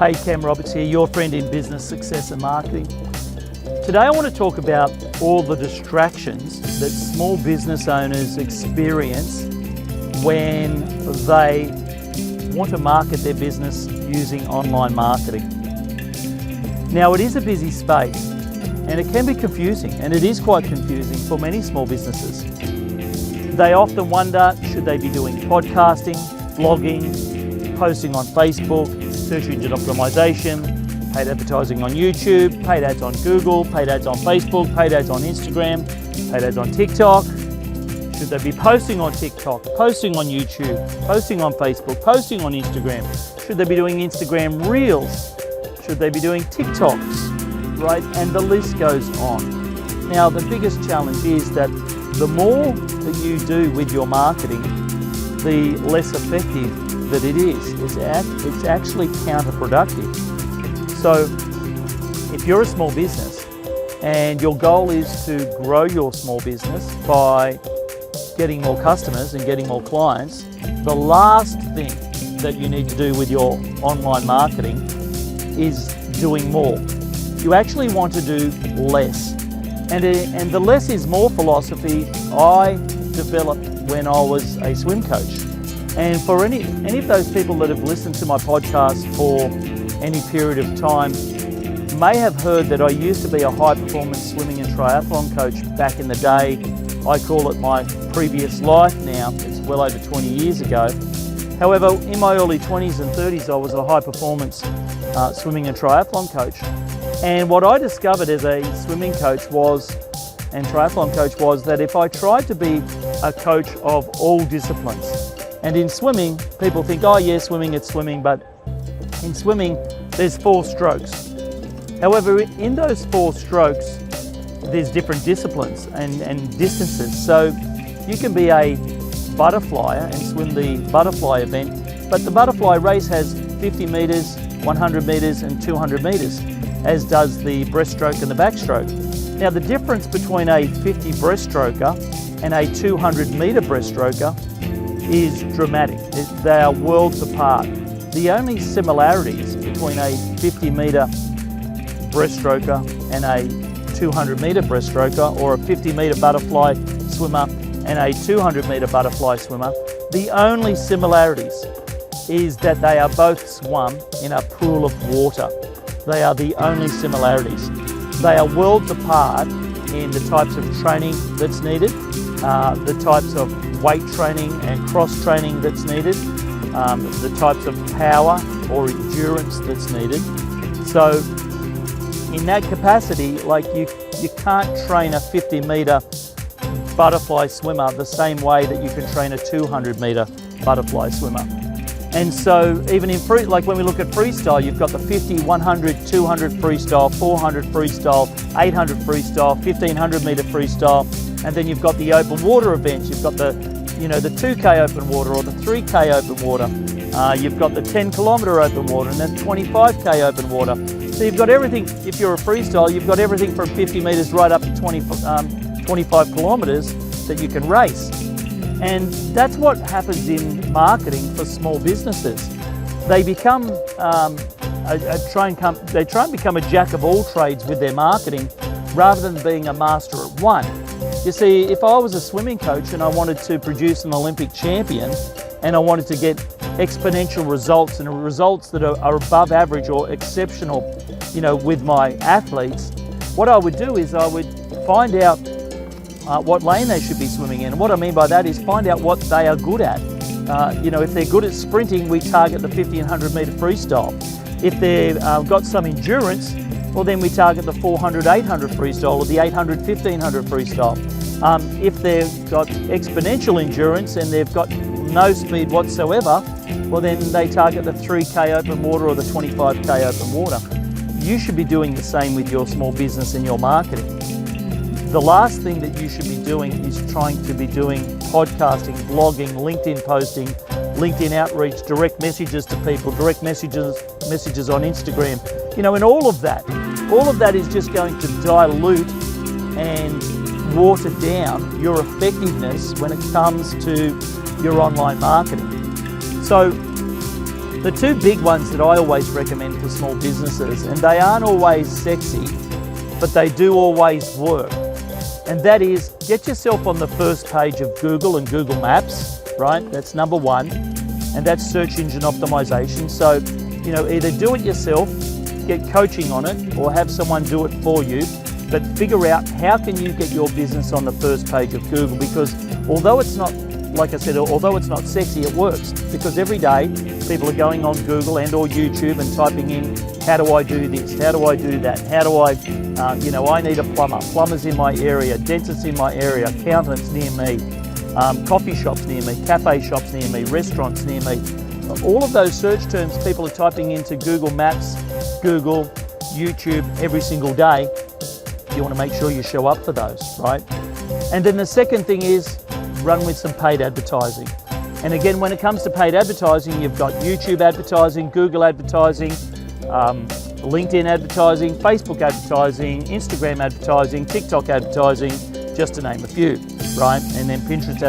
Hey, Cam Roberts here, your friend in business, success and marketing. Today I want to talk about all the distractions that small business owners experience when they want to market their business using online marketing. Now, it is a busy space and it can be confusing, and it is quite confusing for many small businesses. They often wonder, should they be doing podcasting, blogging, posting on Facebook, search engine optimization, paid advertising on YouTube, paid ads on Google, paid ads on Facebook, paid ads on Instagram, paid ads on TikTok. Should they be posting on TikTok, posting on YouTube, posting on Facebook, posting on Instagram? Should they be doing Instagram Reels? Should they be doing TikToks, right? And the list goes on. Now, the biggest challenge is that the more that you do with your marketing, the less effective that it is. It's actually counterproductive. So if you're a small business and your goal is to grow your small business by getting more customers and getting more clients, the last thing that you need to do with your online marketing is doing more. You actually want to do less. And the less is more philosophy I developed when I was a swim coach. And for any of those people that have listened to my podcast for any period of time may have heard that I used to be a high-performance swimming and triathlon coach back in the day. I call it my previous life now. It's well over 20 years ago. However, in my early 20s and 30s, I was a high-performance swimming and triathlon coach. And what I discovered as a swimming coach and triathlon coach was that if I tried to be a coach of all disciplines, and in swimming, people think, oh yeah, swimming, it's swimming, but in swimming, there's 4 strokes. However, in those 4 strokes, there's different disciplines and distances. So you can be a butterflyer and swim the butterfly event, but the butterfly race has 50 meters, 100 meters, and 200 meters, as does the breaststroke and the backstroke. Now, the difference between a 50 breaststroker and a 200 meter breaststroker is dramatic. They are worlds apart. The only similarities between a 50 meter breaststroker and a 200 meter breaststroker, or a 50 meter butterfly swimmer and a 200 meter butterfly swimmer, the only similarities is that they are both swum in a pool of water. They are the only similarities. They are worlds apart in the types of training that's needed, the types of weight training and cross training that's needed, the types of power or endurance that's needed. So in that capacity, like you can't train a 50 meter butterfly swimmer the same way that you can train a 200 meter butterfly swimmer. And so even in like when we look at freestyle, you've got the 50, 100, 200 freestyle, 400 freestyle, 800 freestyle, 1500 meter freestyle, and then you've got the open water events. You've got the 2K open water or the 3K open water. You've got the 10 kilometer open water and then 25K open water. So you've got everything. If you're a freestyle, you've got everything from 50 meters right up to 25 kilometers that you can race. And that's what happens in marketing for small businesses. They become they try and become a jack of all trades with their marketing rather than being a master at one. You see, if I was a swimming coach and I wanted to produce an Olympic champion and I wanted to get exponential results and results that are above average or exceptional, with my athletes, what I would do is I would find out what lane they should be swimming in. And what I mean by that is find out what they are good at. If they're good at sprinting, we target the 50 and 100 meter freestyle. If they've got some endurance, well then we target the 400, 800 freestyle or the 800, 1500 freestyle. If they've got exponential endurance and they've got no speed whatsoever, well then they target the 3K open water or the 25K open water. You should be doing the same with your small business and your marketing. The last thing that you should be doing is trying to be doing podcasting, blogging, LinkedIn posting, LinkedIn outreach, direct messages to people, direct messages on Instagram. And all of that is just going to dilute and water down your effectiveness when it comes to your online marketing. So The two big ones that I always recommend for small businesses, and they aren't always sexy, but they do always work. And that is, get yourself on the first page of Google and Google Maps, right? That's number one. And that's search engine optimization. So, either do it yourself, get coaching on it, or have someone do it for you. But figure out how can you get your business on the first page of Google, because although it's not, like I said, although it's not sexy, it works. Because every day people are going on Google and or YouTube and typing in, how do I do this? How do I do that? How do I, I need a plumber, plumbers in my area, dentists in my area, accountants near me, coffee shops near me, cafe shops near me, restaurants near me. All of those search terms people are typing into Google Maps, Google, YouTube every single day. You want to make sure you show up for those, right? And then the second thing is run with some paid advertising. And again, when it comes to paid advertising, you've got YouTube advertising, Google advertising, LinkedIn advertising, Facebook advertising, Instagram advertising, TikTok advertising, just to name a few, right? And then Pinterest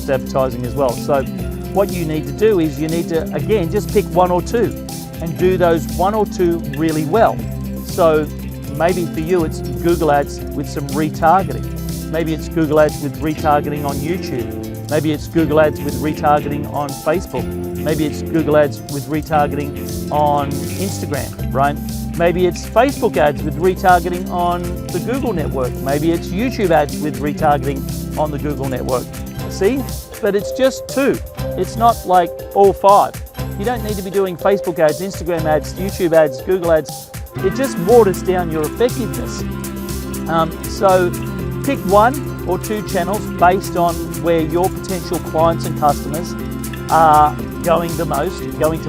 advertising as well. So what you need to do is you need to, again, just pick one or two and do those one or two really well. So maybe for you, it's Google Ads with some retargeting. Maybe it's Google Ads with retargeting on YouTube. Maybe it's Google Ads with retargeting on Facebook. Maybe it's Google Ads with retargeting on Instagram, right? Maybe it's Facebook ads with retargeting on the Google network. Maybe it's YouTube ads with retargeting on the Google network. See? But it's just two. It's not like all five. You don't need to be doing Facebook ads, Instagram ads, YouTube ads, Google ads. It just waters down your effectiveness. So pick one or two channels based on where your potential clients and customers are going to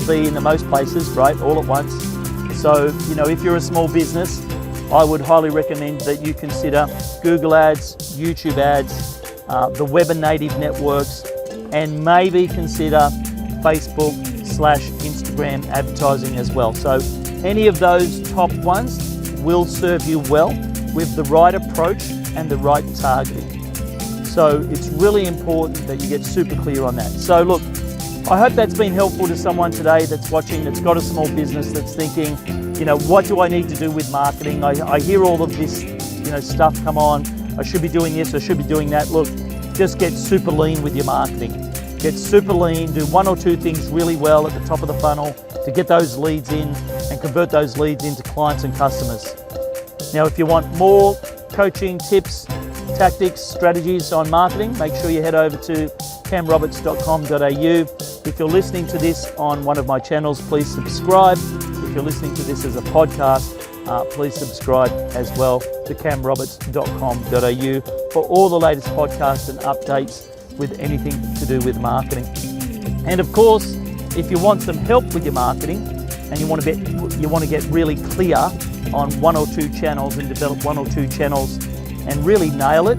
be in the most places, right, all at once. So, if you're a small business, I would highly recommend that you consider Google ads, YouTube ads, the web and native networks, and maybe consider Facebook/Instagram advertising as well. So any of those top ones will serve you well with the right approach and the right targeting. So it's really important that you get super clear on that. So look, I hope that's been helpful to someone today that's watching, that's got a small business, that's thinking, what do I need to do with marketing? I hear all of this, stuff come on. I should be doing this, I should be doing that. Look, just get super lean with your marketing. Get super lean, do one or two things really well at the top of the funnel to get those leads in and convert those leads into clients and customers. Now, if you want more coaching, tips, tactics, strategies on marketing, make sure you head over to camroberts.com.au. If you're listening to this on one of my channels, please subscribe. If you're listening to this as a podcast, please subscribe as well to camroberts.com.au for all the latest podcasts and updates with anything to do with marketing. And of course, if you want some help with your marketing and you want to get really clear on one or two channels and develop one or two channels and really nail it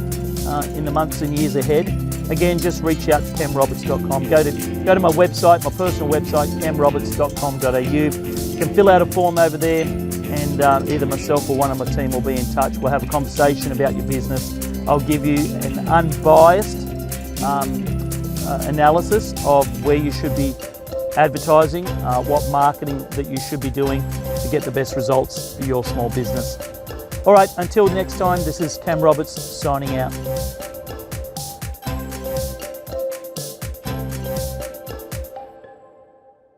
in the months and years ahead, again, just reach out to camroberts.com. Go to my website, my personal website, camroberts.com.au. You can fill out a form over there, and either myself or one of my team will be in touch. We'll have a conversation about your business. I'll give you an unbiased analysis of where you should be advertising, what marketing that you should be doing to get the best results for your small business. All right, until next time, this is Cam Roberts signing out.